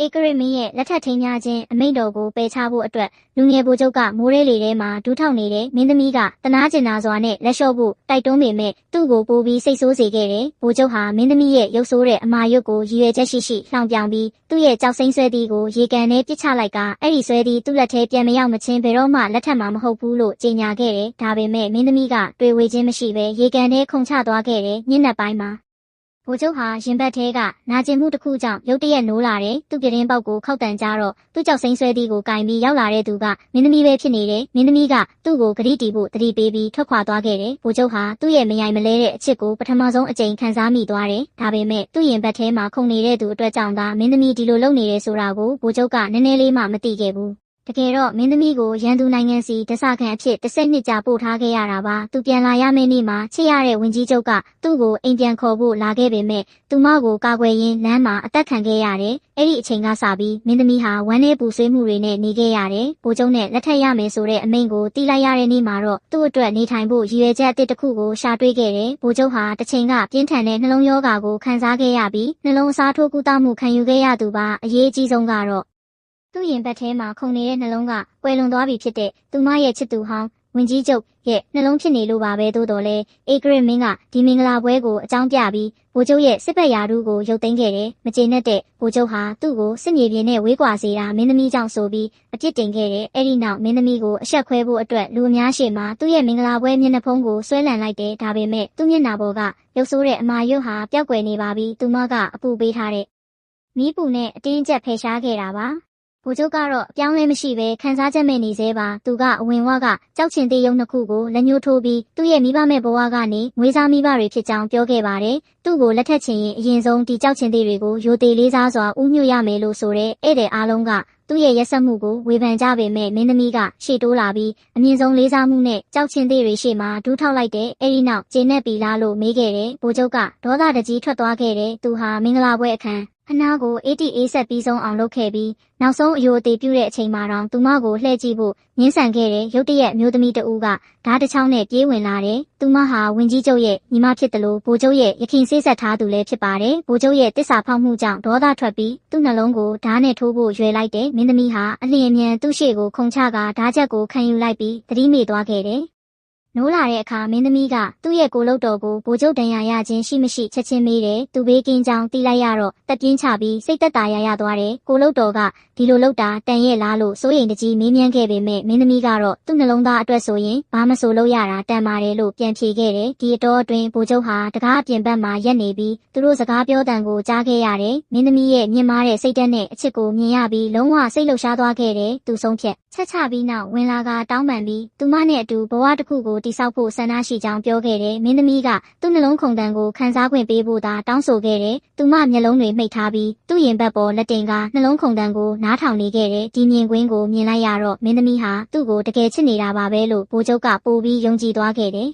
ဧကရစ်မင်းရဲ့လက်ထပ်ထိမ်းများခြင်းအမိန့်တော်ကိုပယ်ချဖို့အတွက်လူငယ်ဗိုလ်ချုပ်ကမိုးရဲလေထဲမှာဒူးထောက်နေတဲ့မင်းသမီးကတနာကျင်နာစွာနဲ့လက်လျှော့ဖို့တိုက်တွန်းပေမဲ့သူ့ကိုပိုပြီးစိတ်ဆိုးစေခဲ့တယ်။ဗိုလ်ချုပ်ဟာမင်းသမီးရဲ့ရုပ်ဆိုးတဲ့အမာရွတ်ကိုရည်ရွယ်ချက်ရှိလှောင်ပြောင်ပြီးသူ့ရဲ့ကြောက်စိမ့်ဆွဲသီးကိုရေကန်ထဲပစ်ချလိုက်ကအဲ့ဒီဆွဲသီးသူ့လက်ထဲပြန်မရောက်မချင်းဘယ်တော့မှလက်ထပ်မှာမဟုတ်ဘူးလို့ကြေညာခဲ့တယ်။ဒါပေမဲ့မင်းသမီးကတွေ့ဝေခြင်းမရှိဘဲရေကန်ထဲခုန်ချသွားခဲ့တယ်။ညနေပိုင်းမှာဗိုလ်ချုပ်ဟာရင်ဘတ်ထဲကနာကျင်မှုတစ်ခုကြောင့်ရုတ်တရက်နိုးလာတယ်။သူ့ပြတင်းပေါက်ကိုခောက်တန်ကြတော့သူ့ကြောက်စိမ့်ဆွဲသီးကိုကင်ပြီးရောက်လာတဲ့သူကမင်းသမီးပဲဖြစ်နေတယ်။မင်းသမီးကသူ့ကိုဂရိတီဖို့တတိပေးပြီးထွက်ခွာသွားခဲ့တယ်။ဗိုလ်ချုပ်ဟာသူ့ရဲ့မယိုင်မလဲတဲ့အချစ်ကိုပထမဆုံးအကြိမ်ခံစားမိသွားတယ်။ဒါပေမဲ့သူ့ရင်ဘတ်ထဲမှာခုန်နေတဲ့သူအတွက်ကြောင့်သာမင်းသမီးဒီလိုလုပ်နေတယ်ဆိုတာကိုဗိုလ်ချုပ်ကနည်းနည်းလေးမှမသိခဲ့ဘူး။တကယ်တော့မင်းသမီးကိုရန်သူနိုင်ငံစီဒစခန်အဖြစ်10 နှစ်ကြာပို့ထားခဲ့ရတာပါသူပြန်လာရမယ့်နေ့မှာချစ်ရတဲ့ဝင်ကြီးချုပ်ကသူ့ကိုအိမ်ပြန်ခေါ်ဖို့လာခဲ့ပေမဲ့သူမကိုကာကွယ်ရင်းလမ်းမှာအသက်ခံခဲ့ရတယ်အဲ့ဒီအချိန်ကစပြီးမင်းသမီးဟာဝမ်းနည်းပူဆွေးမှုတွေနဲ့နေခဲ့ရတယ်ဗိုလ်ချုပ်နဲ့လက်ထပ်ရမယ်ဆိုတဲ့အမိန့်ကိုတီးလိုက်ရတဲ့နေ့မှာတော့သူ့အတွက်နေထိုင်ဖို့ရည်ရွယ်ချက်အသစ်တစ်ခုကိုရှာတွေ့ခဲ့တယ်ဗိုလ်ချုပ်ဟာတစ်ချိန်ကပြင်းထန်တဲ့နှလုံးရောဂါကိုခံစားခဲ့ရပြီးနှလုံးအစားထိုးကုသမှုခံယူခဲ့ရသူပါအရေးအကြီးဆုံးကတော့သူ့ရင်ဘတ်ထဲမှာခုန်နေတဲ့နှလုံးကကွယ်လွန်သွားပြီဖြစ်တဲ့သူမရဲ့ချစ်သူဟောင်းဝင်ကြီးချုပ်ရဲ့နှလုံးဖြစ်နေလို့ပါပဲသို့တော်လဲဧကရစ်မင်းကဒီမင်္ဂလာပွဲကိုအကြောင်းပြပြီးဗိုလ်ချုပ်ရဲ့စစ်ဘက်ရာထူးကိုရုပ်သိမ်းခဲ့တယ်မကျေနပ်တဲ့ဗိုလ်ချုပ်ဟာသူ့ကိုစစ်မြေပြင်နဲ့ဝေးကွာစေတာမင်းသမီးကြောင့်ဆိုပြီးအပြစ်တင်ခဲ့တယ်အဲ့ဒီနောက်မင်းသမီးကိုအဆက်ခွဲဖို့အတွက်လူအများရှေ့မှာသူ့ရဲ့မင်္ဂလာပွဲမျက်နှာဖုံးကိုဆွဲလန့်လိုက်တယ်ဒါပေမဲ့သူ့မျက်နှာပေါ်ကရုပ်ဆိုးတဲ့အမာရွတ်ဟာပျောက်ကွယ်နေပါပြီသူမကအပူပေးထားတဲ့မီးပူနဲ့အတင်းကျပ်ဖယ်ရှားခဲ့တာပါဗိုလ်ချုပ်ကတော့အပြောင်းလဲမရှိဘဲခံစားချက်မဲ့နေသေးပါသူကအဝင်ဝကကြောက်ချင်သေးရုံနှစ်ခုကိုလက်ညှိုးထိုးပြီးသူ့ရဲ့မိဘမဲ့ဘဝကနေငွေစားမိဘတွေဖြစ်ကြောင်းပြောခဲ့ပါတယ်သူ့ကိုလက်ထပ်ချင်ရင်အရင်ဆုံးဒီကြောက်ချင်သေးတွေကိုရိုသေလေးစားစွာဥညွှတ်ရမယ်လို့ဆိုတဲ့ဧည့်သည်အားလုံးကသူ့ရဲ့ရက်စက်မှုကိုဝေဖန်ကြပေမဲ့မင်းသမီးကရှေ့တိုးလာပြီးအမြင့်ဆုံးလေးစားမှုနဲ့ကြောက်ချင်သေးတွေရှေ့မှာဒူးထောက်လိုက်တဲ့အဲဒီနောက်ကျေနပ်ပြီလားလို့မေးခဲ့တယ်ဗိုလ်ချုပ်ကဒေါသတကြီးထွက်သွားခဲ့တယ်သူဟာမင်္ဂလာပွဲအခမ်းအနားကိုအေးတီအေးဆက်ပြီးဆုံးအောင်လုပ်ခဲ့ပြီးနောက်ဆုံးအယိုအသေးပြုတဲ့အချိန်မှာတော့သူမကိုလှည့်ကြည့်ဖို့ငင်းဆန်ခဲ့တဲ့ရုတ်တရက်မျိုးသမီးတဦးကဓာတ်တစ်ချောင်းနဲ့ပြေးဝင်လာတယ်။သူမဟာဝင်ကြီးချုပ်ရဲ့ညီမဖြစ်တယ်လို့ဗိုလ်ချုပ်ရဲ့ရခင်ဆေးဆက်ထားသူလည်းဖြစ်ပါတယ်။ဗိုလ်ချုပ်ရဲ့တစ္ဆာဖောက်မှုကြောင့်ဒေါသထွက်ပြီးသူ့နှလုံးကိုဓာတ်နဲ့ထိုးဖို့ရွယ်လိုက်တဲ့မင်းသမီးဟာအလျင်အမြန်သူ့ရှေ့ကိုခုန်ချကာဓာတ်ချက်ကိုခံယူလိုက်ပြီးသတိမေ့သွားခဲ့တယ်။နိုးလာတဲ့အခါမင်းသမီးကသူ့ရဲ့ကိုလုတ်တော်ကိုဗိုလ်ချုပ်တန်ရာရခြင်းရှိမရှိချက်ချင်းမေးတယ်သူဘေးကင်းကြောင်းတီးလိုက်ရတော့တက်ပြင်းချပြီးစိတ်သက်သာရသွားတယ်ကိုလုတ်တော်ကဒီလိုလုပ်တာတန်ရဲ့လားလို့စိုးရိမ်တကြီးမေးမြန်းခဲ့ပေမဲ့မင်းသမီးကတော့သူ့နှလုံးသားအတွက်ဆိုရင်ဘာမဆိုလုပ်ရတာတန်ပါတယ်လို့ပြန်ဖြေခဲ့တယ်ဒီအတော်အတွင်းဗိုလ်ချုပ်ဟာတကားအပြင်ဘက်မှာရက်နေပြီးသူတို့စကားပြောတန်ကိုကြားခဲ့ရတယ်မင်းသမီးရဲ့မြင့်မားတဲ့စိတ်ဓာတ်နဲ့အချစ်ကိုမြင်ရပြီးလုံးဝစိတ်လှုပ်ရှားသွားခဲ့တယ်သူဆုံးဖြတ်ချက်ချပြီးနောက်ဝင်လာကတောင်းပန်ပြီးသူမနဲ့အတူဘဝတစ်ခုကိုတိဆောက်ဖို့ဆန္ဒရှိကြောင်းပြောခဲ့တယ်မင်းသမီးကသူ့နှလုံးခုန်တန်ကိုခန်းစားခွင့်ပေးဖို့သာတောင်းဆိုခဲ့တယ်သူမမျက်လုံးတွေမှိတ်ထားပြီးသူ့ရင်ဘတ်ပေါ်လက်တင်ကနှလုံးခုန်တန်ကိုနားထောင်နေခဲ့တယ်ဒီမြင်ကွင်းကိုမြင်လိုက်ရတော့မင်းသမီးဟာသူ့ကိုတကယ်ချစ်နေတာပါပဲလို့ဗိုလ်ချုပ်ကပိုပြီးယုံကြည်သွားခဲ့တယ်